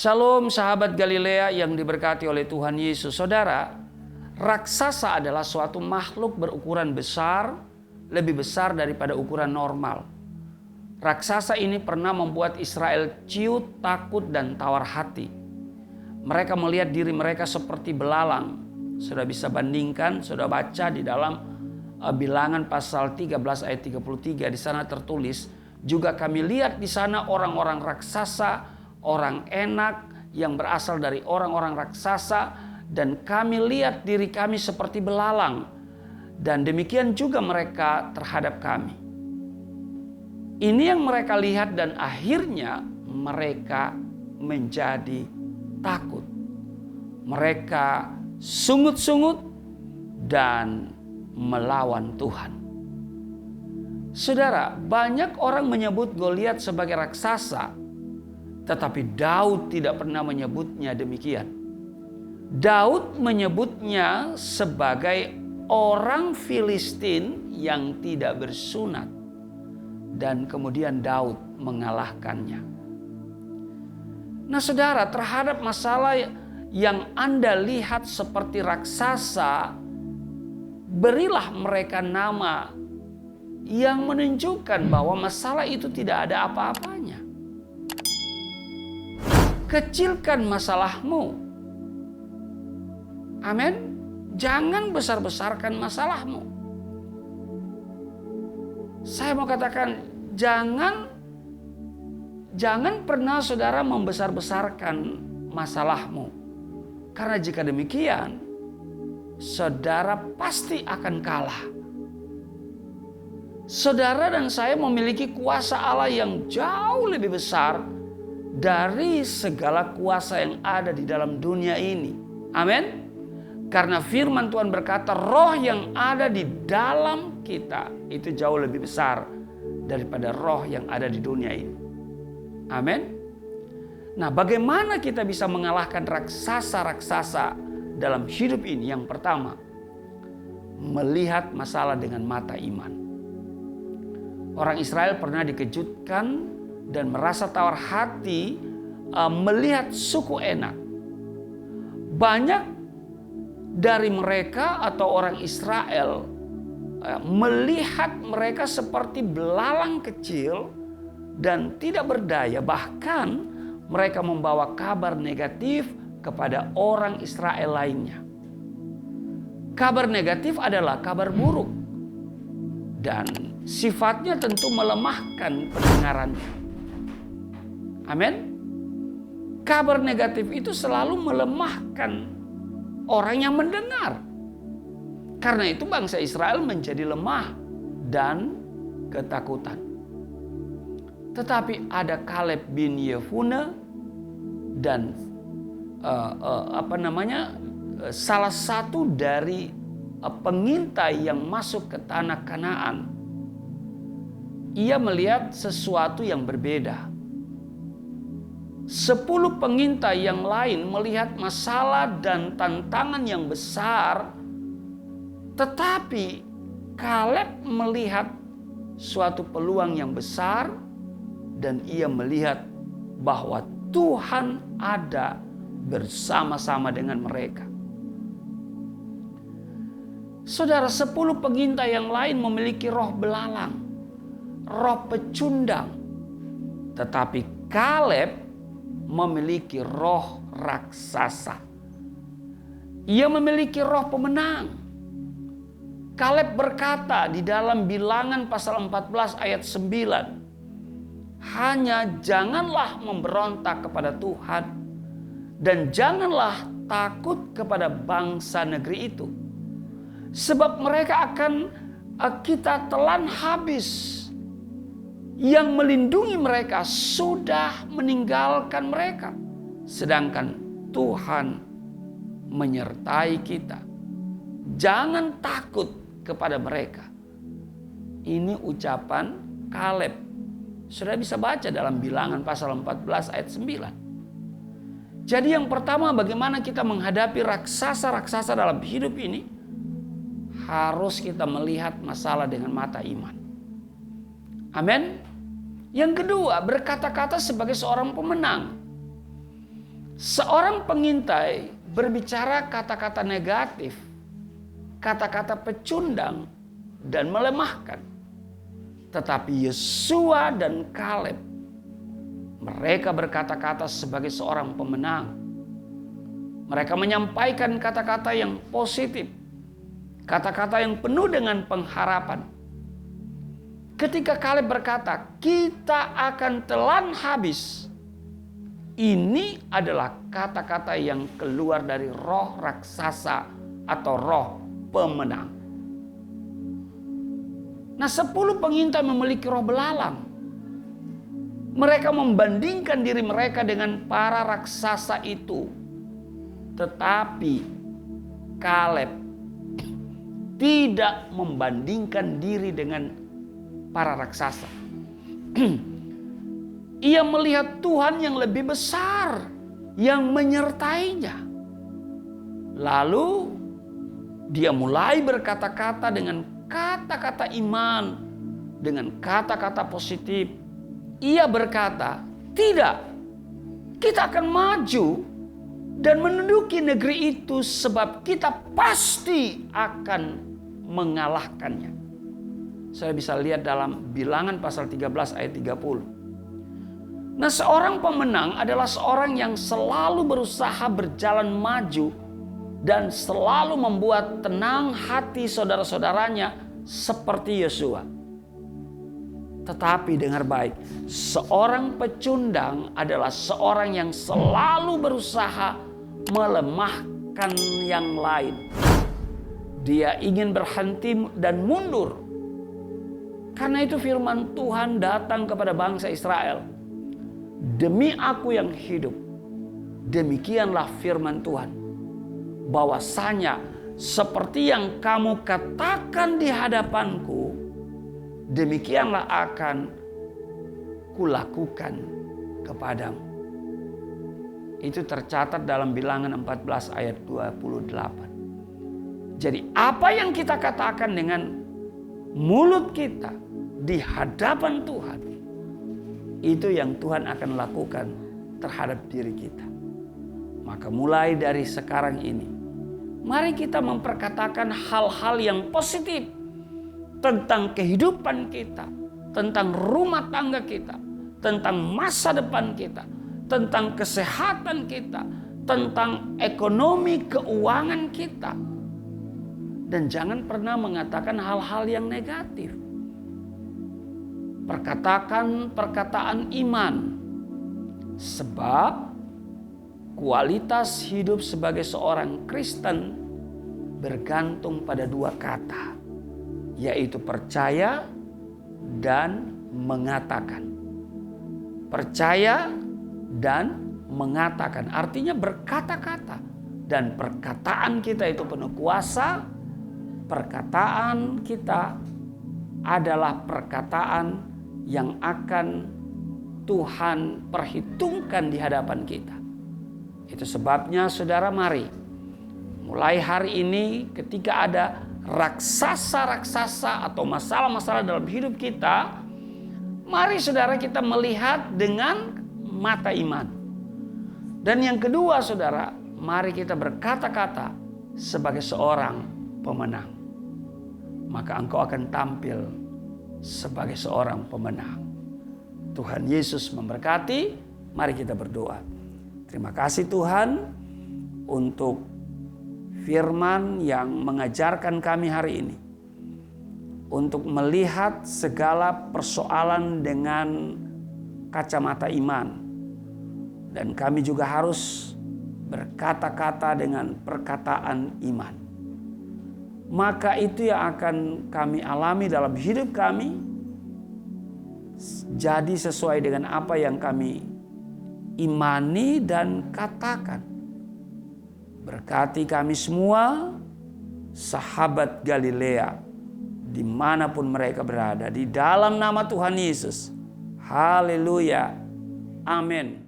Shalom sahabat Galilea yang diberkati oleh Tuhan Yesus. Saudara, raksasa adalah suatu makhluk berukuran besar, lebih besar daripada ukuran normal. Raksasa ini pernah membuat Israel ciut, takut, dan tawar hati. Mereka melihat diri mereka seperti belalang. Sudah bisa bandingkan, sudah baca di dalam Bilangan pasal 13 ayat 33. Di sana tertulis, juga kami lihat di sana orang-orang raksasa, orang enak yang berasal dari orang-orang raksasa, dan kami lihat diri kami seperti belalang, dan demikian juga mereka terhadap kami. Ini yang mereka lihat dan akhirnya mereka menjadi takut. Mereka sungut-sungut dan melawan Tuhan. Saudara, banyak orang menyebut Goliat sebagai raksasa, tetapi Daud tidak pernah menyebutnya demikian. Daud menyebutnya sebagai orang Filistin yang tidak bersunat. Dan kemudian Daud mengalahkannya. Nah saudara, terhadap masalah yang Anda lihat seperti raksasa, berilah mereka nama yang menunjukkan bahwa masalah itu tidak ada apa-apanya. Kecilkan masalahmu. Amin. Jangan besar-besarkan masalahmu. Saya mau katakan, jangan pernah saudara membesar-besarkan masalahmu. Karena jika demikian, saudara pasti akan kalah. Saudara dan saya memiliki kuasa Allah yang jauh lebih besar dari segala kuasa yang ada di dalam dunia ini. Amin. Karena firman Tuhan berkata, roh yang ada di dalam kita itu jauh lebih besar daripada roh yang ada di dunia ini. Amin. Nah, bagaimana kita bisa mengalahkan raksasa-raksasa dalam hidup ini? Yang pertama, melihat masalah dengan mata iman. Orang Israel pernah dikejutkan dan merasa tawar hati melihat suku Enak. Banyak dari mereka atau orang Israel melihat mereka seperti belalang kecil dan tidak berdaya. Bahkan mereka membawa kabar negatif kepada orang Israel lainnya. Kabar negatif adalah kabar buruk dan sifatnya tentu melemahkan pendengarannya. Amin. Kabar negatif itu selalu melemahkan orang yang mendengar. Karena itu bangsa Israel menjadi lemah dan ketakutan. Tetapi ada Kaleb bin Yefune dan salah satu dari pengintai yang masuk ke tanah Kanaan. Ia melihat sesuatu yang berbeda. 10 pengintai yang lain melihat masalah dan tantangan yang besar, tetapi Kaleb melihat suatu peluang yang besar dan ia melihat bahwa Tuhan ada bersama-sama dengan mereka. Saudara, 10 pengintai yang lain memiliki roh belalang, roh pecundang, tetapi Kaleb memiliki roh raksasa. Ia memiliki roh pemenang. Kaleb berkata di dalam Bilangan pasal 14 ayat 9, hanya janganlah memberontak kepada Tuhan dan janganlah takut kepada bangsa negeri itu, sebab mereka akan kita telan habis. Yang melindungi mereka sudah meninggalkan mereka, sedangkan Tuhan menyertai kita. Jangan takut kepada mereka. Ini ucapan Kaleb. Sudah bisa baca dalam Bilangan pasal 14 ayat 9. Jadi yang pertama, bagaimana kita menghadapi raksasa-raksasa dalam hidup ini? Harus kita melihat masalah dengan mata iman. Amin. Yang kedua, berkata-kata sebagai seorang pemenang. Seorang pengintai berbicara kata-kata negatif, kata-kata pecundang dan melemahkan. Tetapi Yosua dan Kaleb, mereka berkata-kata sebagai seorang pemenang. Mereka menyampaikan kata-kata yang positif, kata-kata yang penuh dengan pengharapan. Ketika Kaleb berkata, kita akan telan habis. Ini adalah kata-kata yang keluar dari roh raksasa atau roh pemenang. Nah, 10 pengintai memiliki roh belalang. Mereka membandingkan diri mereka dengan para raksasa itu. Tetapi Kaleb tidak membandingkan diri dengan para raksasa. Ia melihat Tuhan yang lebih besar yang menyertainya. Lalu dia mulai berkata-kata dengan kata-kata iman, dengan kata-kata positif. Ia berkata, tidak, kita akan maju dan menduduki negeri itu sebab kita pasti akan mengalahkannya. Saya bisa lihat dalam Bilangan pasal 13 ayat 30. Nah, seorang pemenang adalah seorang yang selalu berusaha berjalan maju dan selalu membuat tenang hati saudara-saudaranya seperti Yosua. Tetapi dengar baik, seorang pecundang adalah seorang yang selalu berusaha melemahkan yang lain. Dia ingin berhenti dan mundur. Karena itu firman Tuhan datang kepada bangsa Israel. Demi aku yang hidup, demikianlah firman Tuhan, bahwasanya seperti yang kamu katakan di hadapanku, demikianlah akan kulakukan kepadamu. Itu tercatat dalam Bilangan 14 ayat 28. Jadi apa yang kita katakan dengan mulut kita di hadapan Tuhan, itu yang Tuhan akan lakukan terhadap diri kita. Maka mulai dari sekarang ini, mari kita memperkatakan hal-hal yang positif tentang kehidupan kita, tentang rumah tangga kita, tentang masa depan kita, tentang kesehatan kita, tentang ekonomi keuangan kita. Dan jangan pernah mengatakan hal-hal yang negatif. Perkatakan perkataan iman. Sebab kualitas hidup sebagai seorang Kristen bergantung pada 2 kata, yaitu percaya dan mengatakan. Percaya dan mengatakan artinya berkata-kata, dan perkataan kita itu penuh kuasa. Perkataan kita adalah perkataan yang akan Tuhan perhitungkan di hadapan kita. Itu sebabnya saudara, mari mulai hari ini ketika ada raksasa-raksasa atau masalah-masalah dalam hidup kita, mari saudara kita melihat dengan mata iman. Dan yang kedua saudara, mari kita berkata-kata sebagai seorang pemenang. Maka engkau akan tampil sebagai seorang pemenang. Tuhan Yesus memberkati. Mari kita berdoa. Terima kasih Tuhan untuk firman yang mengajarkan kami hari ini. Untuk melihat segala persoalan dengan kacamata iman. Dan kami juga harus berkata-kata dengan perkataan iman. Maka itu yang akan kami alami dalam hidup kami, jadi sesuai dengan apa yang kami imani dan katakan. Berkati kami semua, sahabat Galilea, dimanapun mereka berada, di dalam nama Tuhan Yesus. Haleluya. Amin.